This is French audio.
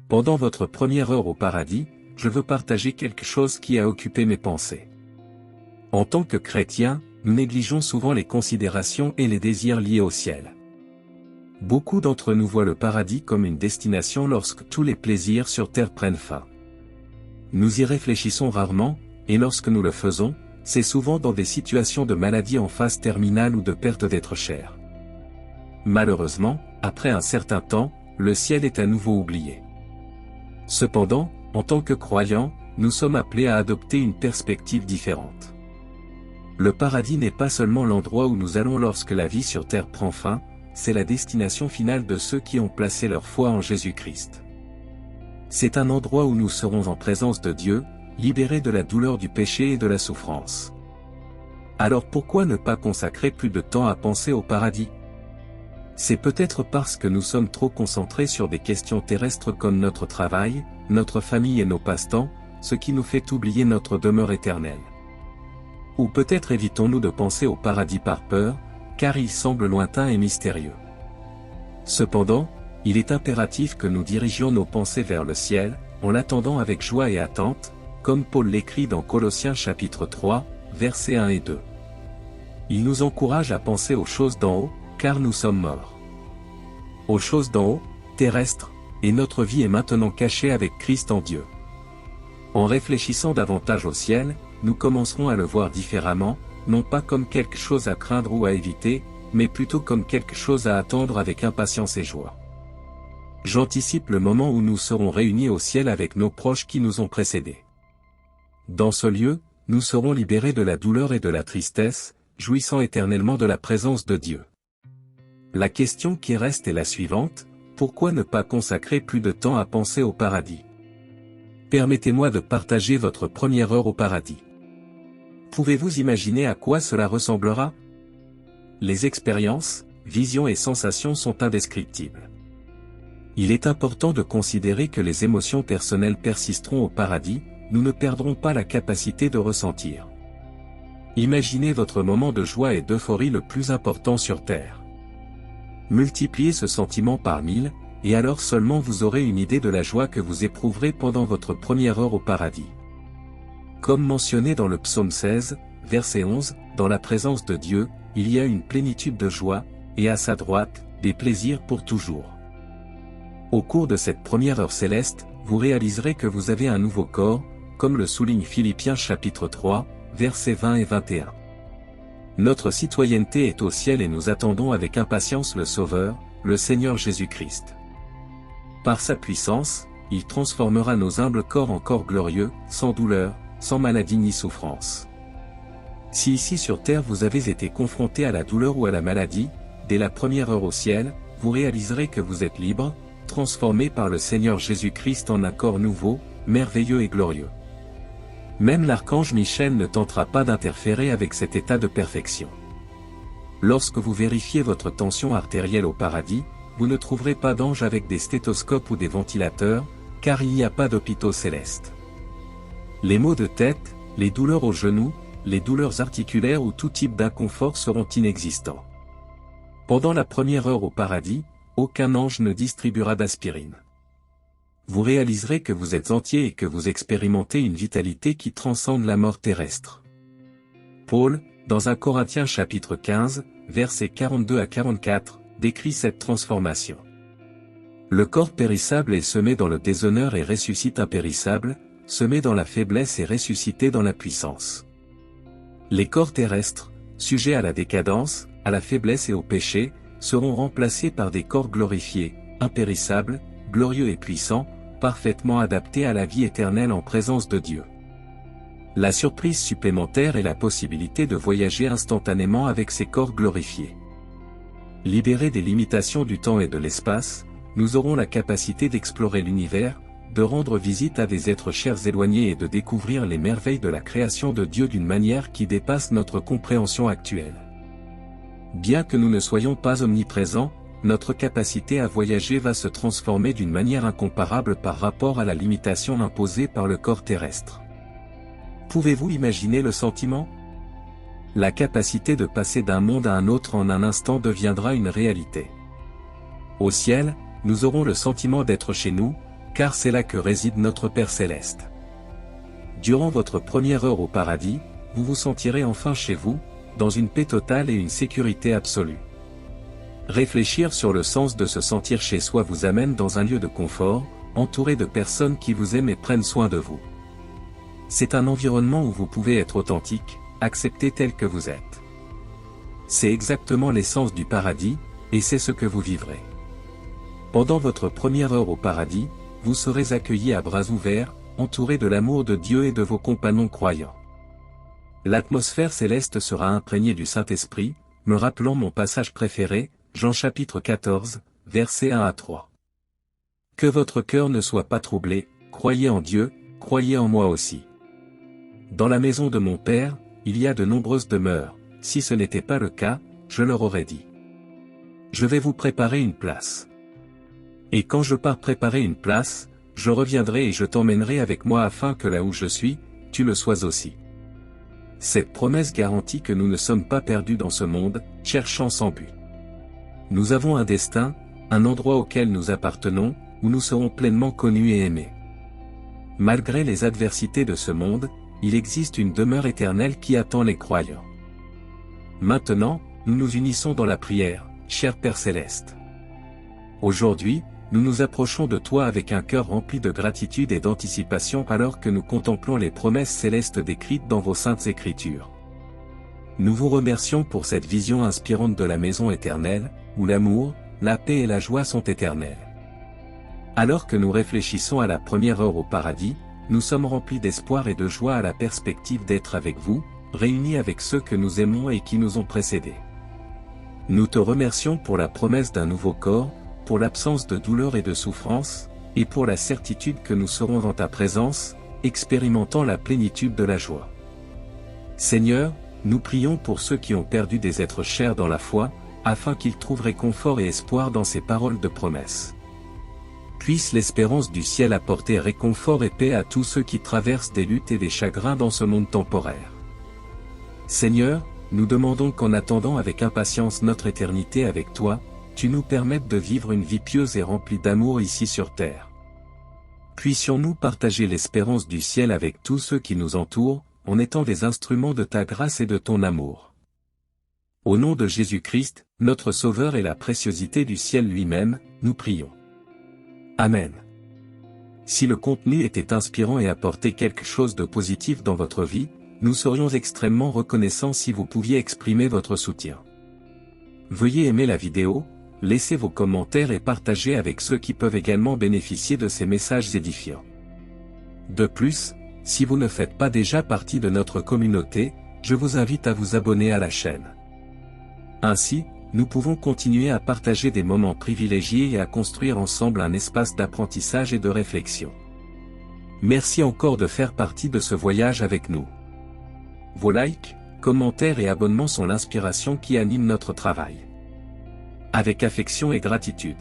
Pendant votre première heure au paradis, je veux partager quelque chose qui a occupé mes pensées. En tant que chrétiens, nous négligeons souvent les considérations et les désirs liés au ciel. Beaucoup d'entre nous voient le paradis comme une destination lorsque tous les plaisirs sur terre prennent fin. Nous y réfléchissons rarement, et lorsque nous le faisons, c'est souvent dans des situations de maladie en phase terminale ou de perte d'être cher. Malheureusement, après un certain temps, le ciel est à nouveau oublié. Cependant, en tant que croyants, nous sommes appelés à adopter une perspective différente. Le paradis n'est pas seulement l'endroit où nous allons lorsque la vie sur terre prend fin, c'est la destination finale de ceux qui ont placé leur foi en Jésus-Christ. C'est un endroit où nous serons en présence de Dieu, libérés de la douleur du péché et de la souffrance. Alors pourquoi ne pas consacrer plus de temps à penser au paradis ? C'est peut-être parce que nous sommes trop concentrés sur des questions terrestres comme notre travail, notre famille et nos passe-temps, ce qui nous fait oublier notre demeure éternelle. Ou peut-être évitons-nous de penser au paradis par peur, car il semble lointain et mystérieux. Cependant, il est impératif que nous dirigions nos pensées vers le ciel, en l'attendant avec joie et attente, comme Paul l'écrit dans Colossiens chapitre 3, versets 1 et 2. Il nous encourage à penser aux choses d'en haut, car nous sommes morts. Aux choses d'en haut, terrestres, et notre vie est maintenant cachée avec Christ en Dieu. En réfléchissant davantage au ciel, nous commencerons à le voir différemment, non pas comme quelque chose à craindre ou à éviter, mais plutôt comme quelque chose à attendre avec impatience et joie. J'anticipe le moment où nous serons réunis au ciel avec nos proches qui nous ont précédés. Dans ce lieu, nous serons libérés de la douleur et de la tristesse, jouissant éternellement de la présence de Dieu. La question qui reste est la suivante: pourquoi ne pas consacrer plus de temps à penser au paradis? Permettez-moi de partager votre première heure au paradis. Pouvez-vous imaginer à quoi cela ressemblera? Les expériences, visions et sensations sont indescriptibles. Il est important de considérer que les émotions personnelles persisteront au paradis, nous ne perdrons pas la capacité de ressentir. Imaginez votre moment de joie et d'euphorie le plus important sur Terre. Multipliez ce sentiment par 1000, et alors seulement vous aurez une idée de la joie que vous éprouverez pendant votre première heure au paradis. Comme mentionné dans le psaume 16, verset 11, dans la présence de Dieu, il y a une plénitude de joie, et à sa droite, des plaisirs pour toujours. Au cours de cette première heure céleste, vous réaliserez que vous avez un nouveau corps, comme le souligne Philippiens chapitre 3, versets 20 et 21. Notre citoyenneté est au ciel et nous attendons avec impatience le Sauveur, le Seigneur Jésus-Christ. Par sa puissance, il transformera nos humbles corps en corps glorieux, sans douleur, sans maladie ni souffrance. Si ici sur terre vous avez été confronté à la douleur ou à la maladie, dès la première heure au ciel, vous réaliserez que vous êtes libre, transformé par le Seigneur Jésus-Christ en un corps nouveau, merveilleux et glorieux. Même l'archange Michel ne tentera pas d'interférer avec cet état de perfection. Lorsque vous vérifiez votre tension artérielle au paradis, vous ne trouverez pas d'anges avec des stéthoscopes ou des ventilateurs, car il n'y a pas d'hôpitaux célestes. Les maux de tête, les douleurs aux genoux, les douleurs articulaires ou tout type d'inconfort seront inexistants. Pendant la première heure au paradis, aucun ange ne distribuera d'aspirine. Vous réaliserez que vous êtes entier et que vous expérimentez une vitalité qui transcende la mort terrestre. Paul, dans 1 Corinthiens chapitre 15, versets 42 à 44, décrit cette transformation. Le corps périssable est semé dans le déshonneur et ressuscite impérissable, semé dans la faiblesse et ressuscité dans la puissance. Les corps terrestres, sujets à la décadence, à la faiblesse et au péché, seront remplacés par des corps glorifiés, impérissables, glorieux et puissants, parfaitement adaptés à la vie éternelle en présence de Dieu. La surprise supplémentaire est la possibilité de voyager instantanément avec ces corps glorifiés. Libérés des limitations du temps et de l'espace, nous aurons la capacité d'explorer l'univers, de rendre visite à des êtres chers éloignés et de découvrir les merveilles de la création de Dieu d'une manière qui dépasse notre compréhension actuelle. Bien que nous ne soyons pas omniprésents, notre capacité à voyager va se transformer d'une manière incomparable par rapport à la limitation imposée par le corps terrestre. Pouvez-vous imaginer le sentiment? La capacité de passer d'un monde à un autre en un instant deviendra une réalité. Au ciel, nous aurons le sentiment d'être chez nous, car c'est là que réside notre Père Céleste. Durant votre première heure au paradis, vous vous sentirez enfin chez vous, dans une paix totale et une sécurité absolue. Réfléchir sur le sens de se sentir chez soi vous amène dans un lieu de confort, entouré de personnes qui vous aiment et prennent soin de vous. C'est un environnement où vous pouvez être authentique, accepté tel que vous êtes. C'est exactement l'essence du paradis, et c'est ce que vous vivrez. Pendant votre première heure au paradis, vous serez accueillis à bras ouverts, entouré de l'amour de Dieu et de vos compagnons croyants. L'atmosphère céleste sera imprégnée du Saint-Esprit, me rappelant mon passage préféré, Jean chapitre 14, versets 1 à 3. Que votre cœur ne soit pas troublé, croyez en Dieu, croyez en moi aussi. Dans la maison de mon Père, il y a de nombreuses demeures, si ce n'était pas le cas, je leur aurais dit. Je vais vous préparer une place. Et quand je pars préparer une place, je reviendrai et je t'emmènerai avec moi afin que là où je suis, tu le sois aussi. Cette promesse garantit que nous ne sommes pas perdus dans ce monde, cherchant sans but. Nous avons un destin, un endroit auquel nous appartenons, où nous serons pleinement connus et aimés. Malgré les adversités de ce monde, il existe une demeure éternelle qui attend les croyants. Maintenant, nous nous unissons dans la prière, cher Père Céleste. Aujourd'hui, nous nous approchons de toi avec un cœur rempli de gratitude et d'anticipation alors que nous contemplons les promesses célestes décrites dans vos saintes écritures. Nous vous remercions pour cette vision inspirante de la maison éternelle, où l'amour, la paix et la joie sont éternels. Alors que nous réfléchissons à la première heure au paradis, nous sommes remplis d'espoir et de joie à la perspective d'être avec vous, réunis avec ceux que nous aimons et qui nous ont précédés. Nous te remercions pour la promesse d'un nouveau corps, pour l'absence de douleur et de souffrance, et pour la certitude que nous serons dans ta présence, expérimentant la plénitude de la joie. Seigneur, nous prions pour ceux qui ont perdu des êtres chers dans la foi, afin qu'ils trouvent réconfort et espoir dans ces paroles de promesse. Puisse l'espérance du ciel apporter réconfort et paix à tous ceux qui traversent des luttes et des chagrins dans ce monde temporaire. Seigneur, nous demandons qu'en attendant avec impatience notre éternité avec toi, tu nous permettes de vivre une vie pieuse et remplie d'amour ici sur terre. Puissions-nous partager l'espérance du ciel avec tous ceux qui nous entourent, en étant des instruments de ta grâce et de ton amour. Au nom de Jésus-Christ, notre Sauveur et la préciosité du ciel lui-même, nous prions. Amen. Si le contenu était inspirant et apportait quelque chose de positif dans votre vie, nous serions extrêmement reconnaissants si vous pouviez exprimer votre soutien. Veuillez aimer la vidéo, laisser vos commentaires et partager avec ceux qui peuvent également bénéficier de ces messages édifiants. De plus, si vous ne faites pas déjà partie de notre communauté, je vous invite à vous abonner à la chaîne. Ainsi, nous pouvons continuer à partager des moments privilégiés et à construire ensemble un espace d'apprentissage et de réflexion. Merci encore de faire partie de ce voyage avec nous. Vos likes, commentaires et abonnements sont l'inspiration qui anime notre travail. Avec affection et gratitude.